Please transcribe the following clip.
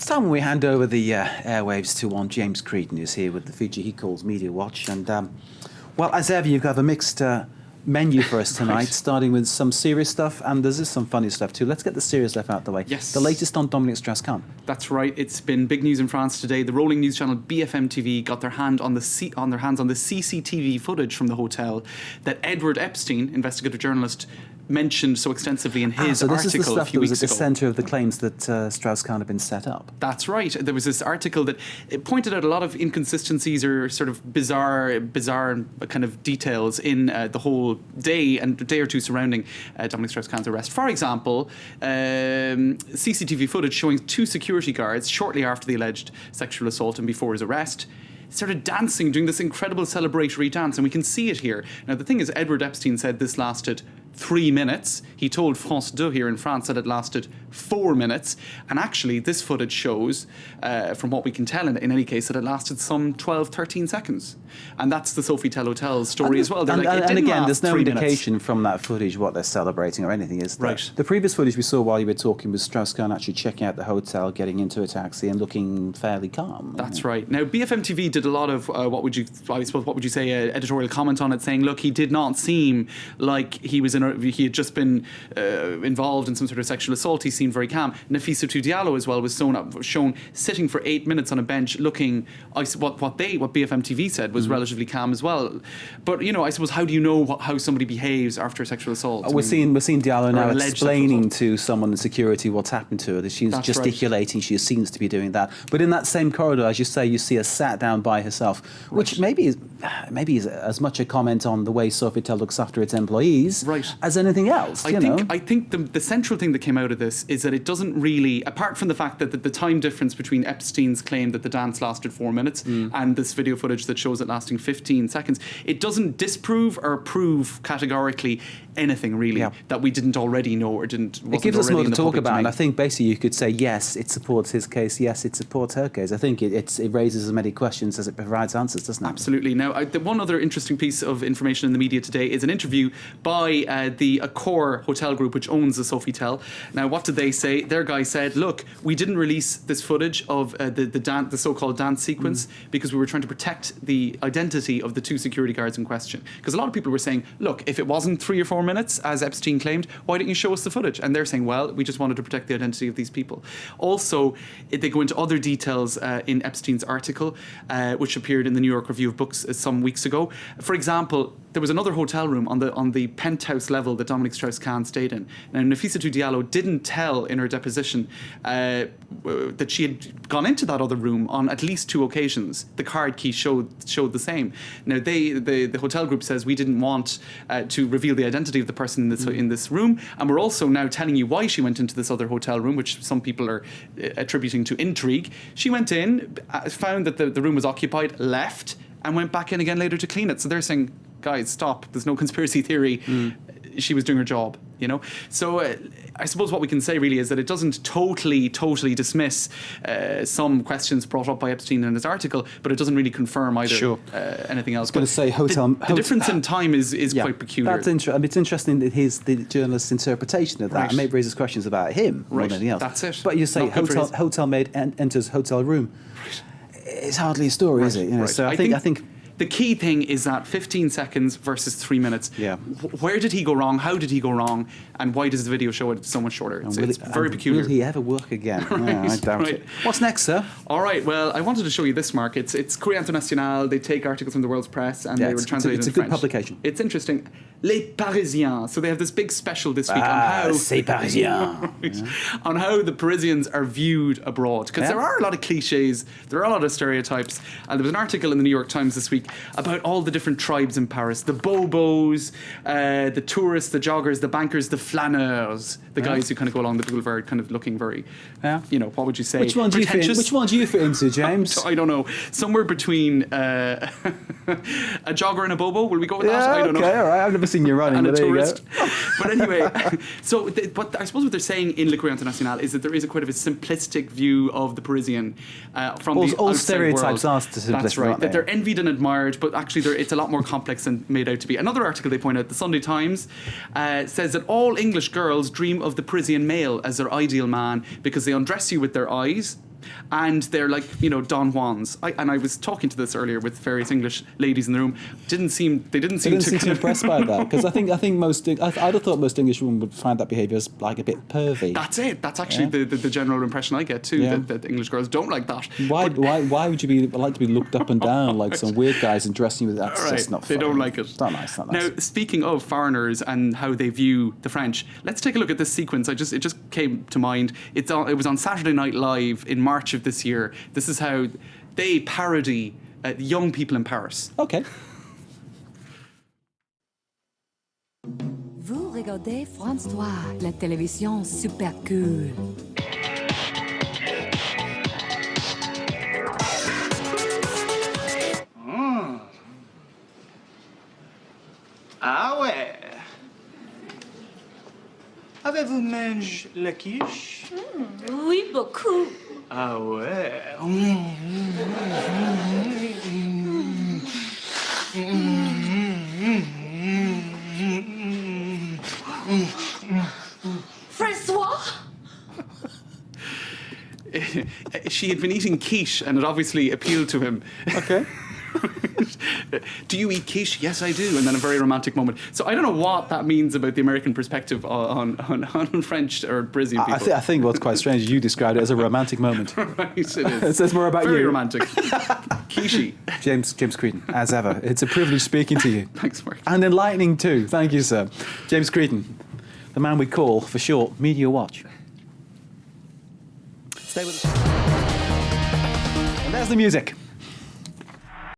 It's time we hand over the airwaves to one James Creedon, who's here with the feature he calls Media Watch. And, well, as ever, you've got a mixed menu for us tonight, starting with some serious stuff, and there's some funny stuff too. Let's get the serious stuff out of the way. Yes. The latest on Dominique Strauss-Kahn. That's right. It's been big news in France today. The rolling news channel BFM TV got their hands on the CCTV footage from the hotel that Edward Epstein, investigative journalist, mentioned so extensively in his so this article is the stuff a few that was weeks at the ago. centre of the claims that Strauss-Kahn had been set up. That's right. There was this article that it pointed out a lot of inconsistencies or sort of bizarre kind of details in the whole day and day or two surrounding Dominique Strauss-Kahn's arrest. For example, CCTV footage showing two security guards shortly after the alleged sexual assault and before his arrest started dancing, doing this incredible celebratory dance, and we can see it here. Now, the thing is, Edward Epstein said this lasted 3 minutes. He told France 2 here in France that it lasted 4 minutes. And actually, this footage shows, from what we can tell in any case, that it lasted some 12, 13 seconds. And that's the Sofitel Hotel story as well. And again, there's no indication from that footage what they're celebrating or anything, is there? Right. The previous footage we saw while you were talking was Strauss-Kahn actually checking out the hotel, getting into a taxi and looking fairly calm. That's right. Now, BFM TV did a lot of, what would you say, editorial comment on it, saying, look, he did not seem like he had just been involved in some sort of sexual assault. He seemed very calm. Nafissatou Diallo as well was shown sitting for 8 minutes on a bench looking, what BFM TV said was relatively calm as well. But, I suppose, how do you know how somebody behaves after a sexual assault? We're seeing Diallo now explaining to someone in security what's happened to her. That she's gesticulating. Right. She seems to be doing that. But in that same corridor, as you say, you see her sat down by herself, which maybe is as much a comment on the way Sofitel looks after its employees as anything else. I think the central thing that came out of this is that it doesn't really, apart from the fact that the time difference between Epstein's claim that the dance lasted 4 minutes and this video footage that shows it lasting 15 seconds, it doesn't disprove or prove categorically anything really that we didn't already know or didn't. It gives us more to talk about, and I think basically you could say yes, it supports his case, yes, it supports her case. I think it raises as many questions as it provides answers, doesn't it? Absolutely. Now, the one other interesting piece of information in the media today is an interview by the Accor Hotel Group, which owns the Sofitel. Now, what did they say? Their guy said, look, we didn't release this footage of the so-called dance sequence because we were trying to protect the identity of the two security guards in question. Because a lot of people were saying, look, if it wasn't 3 or 4 minutes, as Epstein claimed, why didn't you show us the footage? And they're saying, well, we just wanted to protect the identity of these people. Also, they go into other details in Epstein's article, which appeared in the New York Review of Books some weeks ago. For example, there was another hotel room on the penthouse level that Dominique Strauss-Kahn stayed in. Now, Nafissatou Diallo didn't tell in her deposition that she had gone into that other room on at least 2 occasions. The card key showed the same. Now, the hotel group says we didn't want to reveal the identity of the person in this room, and we're also now telling you why she went into this other hotel room, which some people are attributing to intrigue. She went in, found that the room was occupied, left, and went back in again later to clean it. So they're saying, guys, stop. There's no conspiracy theory. She was doing her job, So I suppose what we can say really is that it doesn't totally dismiss some questions brought up by Epstein in his article, but it doesn't really confirm either anything else. I was going to say the difference in time is quite peculiar. It's interesting that the journalist's interpretation of that and maybe raises questions about him more than anything else. That's it. But you say hotel maid enters hotel room. Right. It's hardly a story, is it? So I think the key thing is that 15 seconds versus 3 minutes. Yeah. Where did he go wrong? How did he go wrong? And why does the video show it so much shorter? It's very peculiar. Will he ever work again? I doubt it. What's next, sir? All right. Well, I wanted to show you this, Mark. It's Courrier International. They take articles from the world's press and they were translated into French. It's a good publication. It's interesting. Les Parisiens. So they have this big special this week on how c'est Parisien. On how the Parisians are viewed abroad. Because there are a lot of cliches, there are a lot of stereotypes. And there was an article in the New York Times this week about all the different tribes in Paris. The bobos, the tourists, the joggers, the bankers, the flâneurs, the guys who kind of go along the boulevard kind of looking very, what would you say? Which one do you fit into, James? I don't know. Somewhere between a jogger and a bobo. Will we go with that? I don't know. Okay, all right. I've never seen you running, and but a there tourist. You go. But anyway, but I suppose what they're saying in Le Courrier International is that there is quite of a simplistic view of the Parisian from the all outside stereotypes world. are simplistic. That's right. That they're envied and admired, but actually it's a lot more complex than made out to be. Another article they point out, the Sunday Times, says that all English girls dream of the Parisian male as their ideal man because they undress you with their eyes, and they're like, Don Juans. And I was talking to this earlier with various English ladies in the room. They didn't seem too impressed by that, because I think I'd have thought most English women would find that behaviour as like a bit pervy. That's it. That's actually the general impression I get too. That English girls don't like that. Why would you like to be looked up and down like some weird guys and dressing you with that? That's just not fun. They don't like it. It's not nice. Now, speaking of foreigners and how they view the French, let's take a look at this sequence. It just came to mind. It was on Saturday Night Live in March of this year. This is how they parody young people in Paris. Okay. Vous regardez France 3, la télévision super cool. Ah ouais. Avez-vous mangé la quiche? Oui, beaucoup. Ah ouais. Francois? She had been eating quiche, and it obviously appealed to him. Okay. Do you eat quiche? Yes, I do. And then a very romantic moment. So I don't know what that means about the American perspective on French or Parisian people. I think what's quite strange, you described it as a romantic moment. Right, it is. It says more about very you. romantic. Quiche. James Creedon, as ever. It's a privilege speaking to you. Thanks, Mark. And enlightening too. Thank you, sir. James Creedon, the man we call, for short, Media Watch. Stay with us. And there's the music.